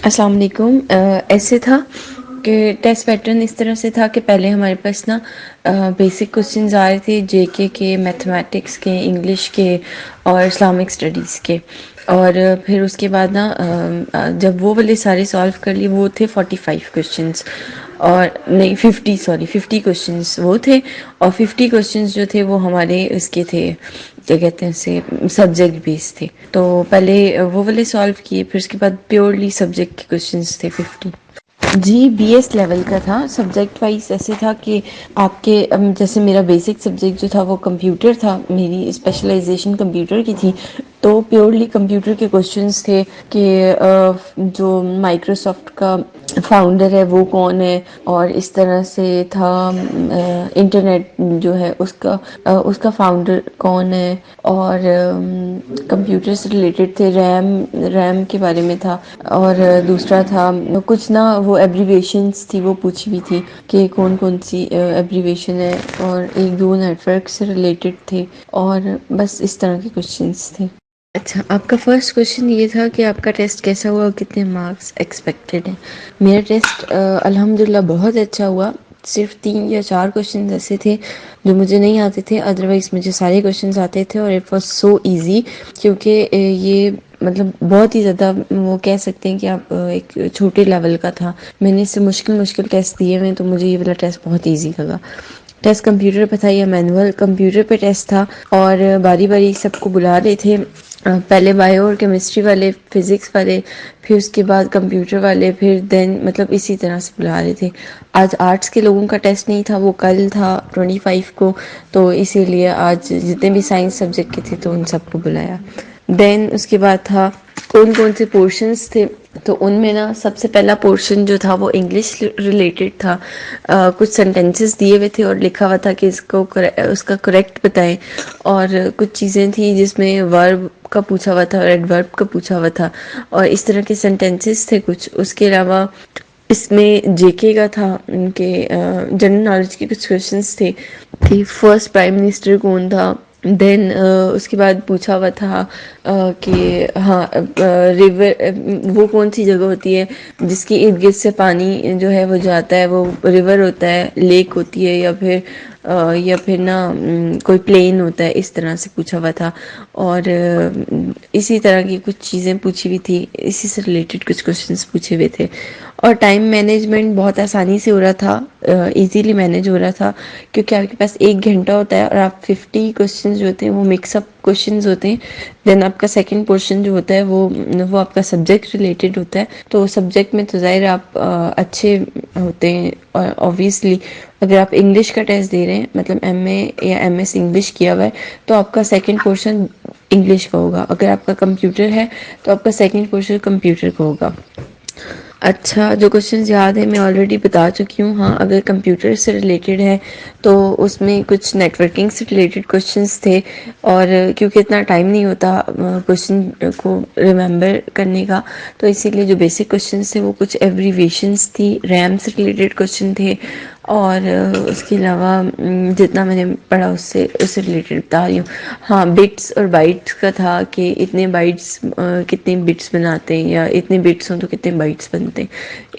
السلام علیکم۔ ایسے تھا کہ ٹیسٹ پیٹرن اس طرح سے تھا کہ پہلے ہمارے پاس نا بیسک کوشچنز آ رہے تھے جے کے میتھمیٹکس کے، انگلش کے اور اسلامک اسٹڈیز کے، اور پھر اس کے بعد نا جب وہ والے سارے سالو کر لیے، وہ تھے 45 کوشچنس، اور نہیں 50 کوشچنس وہ تھے، اور 50 کوشچنس جو تھے وہ ہمارے اس کے تھے، کیا کہتے ہیں اسے، سبجیکٹ بیس تھے۔ تو پہلے وہ والے سالو کیے، پھر اس کے بعد پیورلی سبجیکٹ کے کوشچنس تھے 50۔ جی بی ایس لیول کا تھا، سبجیکٹ وائز ایسے تھا کہ آپ کے جیسے میرا بیسک سبجیکٹ جو تھا وہ کمپیوٹر تھا، میری اسپیشلائزیشن کمپیوٹر کی تھی، تو پیورلی کمپیوٹر کے کوشچنس تھے کہ جو مائکروسافٹ کا فاؤنڈر ہے وہ کون ہے، اور اس طرح سے تھا انٹرنیٹ جو ہے اس کا فاؤنڈر کون ہے، اور کمپیوٹر سے ریلیٹڈ تھے، ریم کے بارے میں تھا، اور دوسرا تھا کچھ نا وہ ایبریویشنس تھی وہ پوچھی ہوئی تھی کہ کون کون سی ایبریویشن ہے، اور ایک دو نیٹ ورک سے ریلیٹڈ تھے، اور بس اس طرح کے کوشچنس تھے۔ اچھا، آپ کا فرسٹ کوشچن یہ تھا کہ آپ کا ٹیسٹ کیسا ہوا اور کتنے مارکس ایکسپیکٹڈ ہیں۔ میرا ٹیسٹ الحمدللہ بہت اچھا ہوا، صرف 3 یا 4 کوشچنز ایسے تھے جو مجھے نہیں آتے تھے، ادروائز مجھے سارے کوشچنز آتے تھے، اور اٹ واز سو ایزی، کیونکہ یہ مطلب بہت ہی زیادہ وہ کہہ سکتے ہیں کہ آپ ایک چھوٹے لیول کا تھا۔ میں نے اس سے مشکل ٹیسٹ دیے ہوئے، تو مجھے یہ والا ٹیسٹ بہت ایزی لگا۔ ٹیسٹ کمپیوٹر پہ تھا یا مینول، کمپیوٹر پہ ٹیسٹ تھا، اور باری باری سب کو بلا رہے تھے، پہلے بایو اور کیمسٹری والے، فزکس والے، پھر اس کے بعد کمپیوٹر والے، پھر دین مطلب اسی طرح سے بلا رہے تھے۔ آج آرٹس کے لوگوں کا ٹیسٹ نہیں تھا، وہ کل تھا 25 کو، تو اسی لیے آج جتنے بھی سائنس سبجیکٹ کے تھے تو ان سب کو بلایا۔ دین اس کے بعد تھا کون کون سے پورشنز تھے، تو ان میں نا سب سے پہلا پورشن جو تھا وہ انگلش ریلیٹڈ تھا، کچھ سینٹینسز دیے ہوئے تھے اور لکھا ہوا تھا کہ اس کا کریکٹ بتائیں، اور کچھ چیزیں تھیں جس میں ورب کا پوچھا ہوا تھا اور ایڈورب کا پوچھا ہوا تھا، اور اس طرح کے سینٹینسز تھے کچھ۔ اس کے علاوہ اس میں جے کے کا تھا، ان کے جنرل نالج کے کچھ کوشچنس تھے کہ فرسٹ پرائم منسٹر کون تھا۔ دین اس کے بعد پوچھا ہوا تھا کہ ہاں ریور وہ کون سی جگہ ہوتی ہے جس کے ارد گرد سے پانی جو ہے وہ جاتا ہے، وہ ریور ہوتا ہے، لیک ہوتی ہے، یا پھر نا کوئی پلین ہوتا ہے، اس طرح سے پوچھا ہوا تھا، اور اسی طرح کی کچھ چیزیں پوچھی ہوئی تھی، اسی سے ریلیٹڈ کچھ کوشچنس پوچھے ہوئے تھے، اور ٹائم مینجمنٹ بہت آسانی سے ہو رہا تھا، ایزیلی مینیج ہو رہا تھا، کیونکہ آپ کے پاس 1 گھنٹہ ہوتا ہے، اور آپ 50 کوشچنز جو ہوتے ہیں وہ مکس اپ کوشچنز ہوتے ہیں۔ دین آپ کا سیکنڈ پورشن جو ہوتا ہے وہ آپ کا سبجیکٹ ریلیٹڈ ہوتا ہے، تو سبجیکٹ میں تو ظاہر آپ اچھے ہوتے ہیں، اور اوبویسلی اگر آپ انگلش کا ٹیسٹ دے رہے ہیں، مطلب ایم اے یا ایم ایس انگلش کیا ہوا ہے، تو آپ کا سیکنڈ پورشن انگلش کا ہوگا، اگر آپ کا کمپیوٹر ہے تو آپ کا سیکنڈ پورشن کمپیوٹر کا ہوگا۔ اچھا، جو کوشچنز یاد ہے میں آلریڈی بتا چکی ہوں۔ ہاں، اگر کمپیوٹر سے ریلیٹڈ ہے تو اس میں کچھ نیٹ ورکنگ سے ریلیٹڈ کوشچنس تھے، اور کیونکہ اتنا ٹائم نہیں ہوتا کوشچن کو ریممبر کرنے کا، تو اسی لیے جو بیسک کوشچنس تھے وہ کچھ ایبریویشنس تھی، ریم سے ریلیٹڈ کوشچن تھے، اور اس کے علاوہ جتنا میں نے پڑھا اس سے ریلیٹڈ بتا رہی ہوں۔ ہاں، بٹس اور بائٹس کا تھا کہ اتنے بائٹس کتنے بٹس بناتے ہیں، یا اتنے بٹس ہوں تو کتنے بائٹس بنتے ہیں،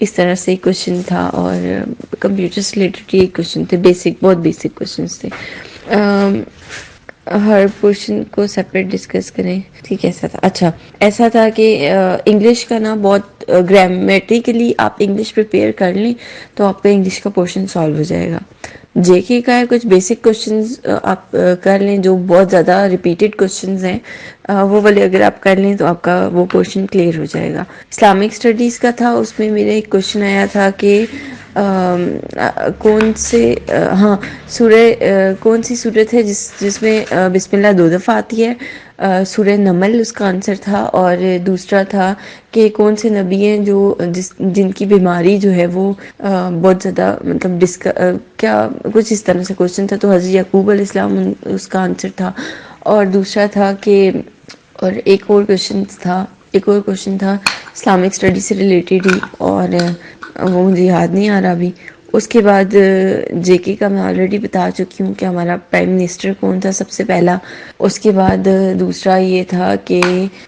اس طرح سے ایک کوشچن تھا، اور کمپیوٹر سے ریلیٹڈ یہ کوشچن تھے، بہت بیسک کوشچنس تھے۔ ہر پورشن کو سپریٹ ڈسکس کریں، ٹھیک ہے، ایسا تھا۔ اچھا، ایسا تھا کہ انگلش کا نا بہت گرامیٹیکلی آپ انگلش پریپیئر کر لیں تو آپ کا انگلش کا پورشن سالو ہو جائے گا۔ جے کے کا ہے کچھ بیسک کوشچنز آپ کر لیں، جو بہت زیادہ ریپیٹڈ کوشچنز ہیں وہ والے اگر آپ کر لیں تو آپ کا وہ پورشن کلیئر ہو جائے گا۔ اسلامک اسٹڈیز کا تھا، اس میں میرا ایک کوشچن آیا تھا کہ کون سی صورت ہے جس میں بسم اللہ 2 دفعہ آتی ہے، سورہ نمل اس کا آنسر تھا، اور دوسرا تھا کہ کون سے نبی ہیں جن کی بیماری جو ہے وہ بہت زیادہ مطلب کیا کچھ اس طرح سے کوشچن تھا، تو حضرت یعقوب علیہ السلام اس کا آنسر تھا، اور دوسرا تھا کہ اور ایک اور کوشچن تھا اسلامک اسٹڈی سے ریلیٹڈ ہی، اور وہ مجھے یاد نہیں آ رہا ابھی۔ اس کے بعد جے کے کا میں آلریڈی بتا چکی ہوں کہ ہمارا پرائم منسٹر کون تھا سب سے پہلا۔ اس کے بعد دوسرا یہ تھا کہ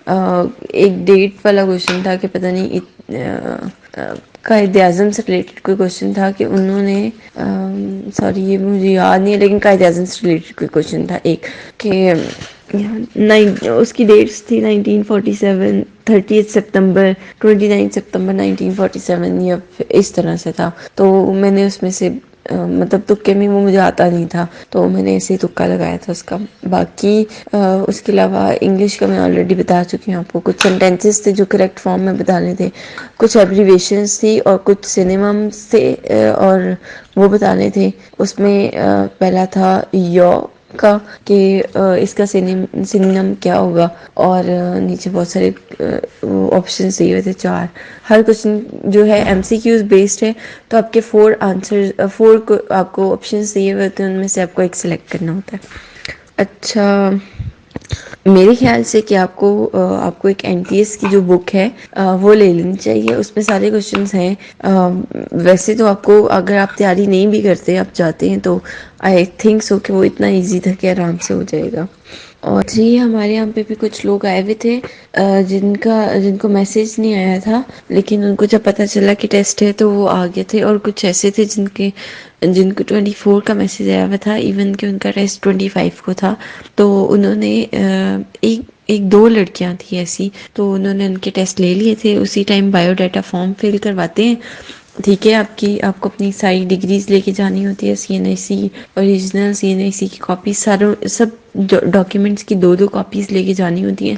ایک ڈیٹ والا کوشچن تھا کہ پتہ نہیں قائد اعظم سے ریلیٹڈ کوئی کوشچن تھا کہ انہوں نے سوری یہ مجھے یاد نہیں ہے، لیکن قائد اعظم سے ریلیٹڈ کوئی کوشچن تھا ایک کہ اس کی ڈیٹس تھی 1947، 30 سپتمبر، 29 سپتمبر 1947 یا اس طرح سے تھا. تو میں نے اس میں سے مطلب تکے میں وہ مجھے آتا نہیں تھا تو میں نے ایسے ہی تکا لگایا تھا اس کا. باقی اس کے علاوہ انگلش کا میں آلریڈی بتا چکی ہوں آپ کو. کچھ سینٹینسز تھے جو کریکٹ فارم میں بتانے تھے، کچھ ایبریویشنز تھی اور کچھ سینیممز تھے اور وہ بتانے تھے. اس میں پہلا تھا یو کا کہ اس کا سینونیم کیا ہوگا، اور نیچے بہت سارے آپشنز دیے ہوئے تھے 4. ہر کوشچن جو ہے ایم سی کیوز بیسڈ ہے، تو آپ کے 4 آنسر 4 آپ کو آپشنز دیے ہوئے ہوتے ہیں، ان میں سے آپ کو ایک سلیکٹ کرنا ہوتا ہے. اچھا، میرے خیال سے کہ آپ کو ایک این ٹی ایس کی جو بک ہے وہ لے لینی چاہیے. اس میں سارے کوشچنس ہیں. ویسے تو آپ کو اگر آپ تیاری نہیں بھی کرتے، آپ جاتے ہیں تو آئی تھنک سو کہ وہ اتنا ایزی تھا کہ آرام سے ہو جائے گا. اور جی ہمارے یہاں پہ بھی کچھ لوگ آئے ہوئے تھے جن کو میسج نہیں آیا تھا، لیکن ان کو جب پتہ چلا کہ ٹیسٹ ہے تو وہ آ گئے تھے. اور کچھ ایسے تھے جن کو 24 کا میسج آیا ہوا تھا، ایون کہ ان کا ٹیسٹ 25 کو تھا. تو انہوں نے ایک دو لڑکیاں تھیں ایسی، تو انہوں نے ان کے ٹیسٹ لے لیے تھے. اسی time bio data form fill کرواتے ہیں. ٹھیک ہے، آپ کو اپنی ساری ڈگریز لے کے جانی ہوتی ہے، سی این آئی سی اوریجنل، سی این آئی سی کی کاپیز، سب ڈاکیومنٹس کی 2 کاپیز لے کے جانی ہوتی ہیں.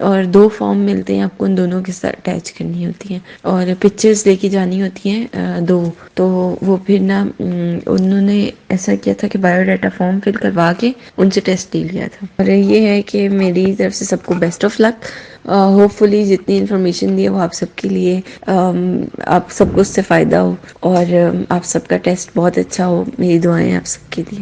اور 2 فارم ملتے ہیں آپ کو، ان دونوں کے ساتھ اٹیچ کرنی ہوتی ہیں. اور پکچرز لے کے جانی ہوتی ہیں 2. تو وہ پھر نا انہوں نے ایسا کیا تھا کہ بایو ڈاٹا فارم فل کروا کے ان سے ٹیسٹ لے لیا تھا. اور یہ ہے کہ میری طرف سے سب کو بیسٹ آف لک. ہوپ فلی جتنی انفارمیشن دی ہے وہ آپ سب کے لیے، آپ سب کو اس سے فائدہ ہو، اور آپ سب کا ٹیسٹ بہت اچھا ہو. میری دعائیں آپ سب کے لیے.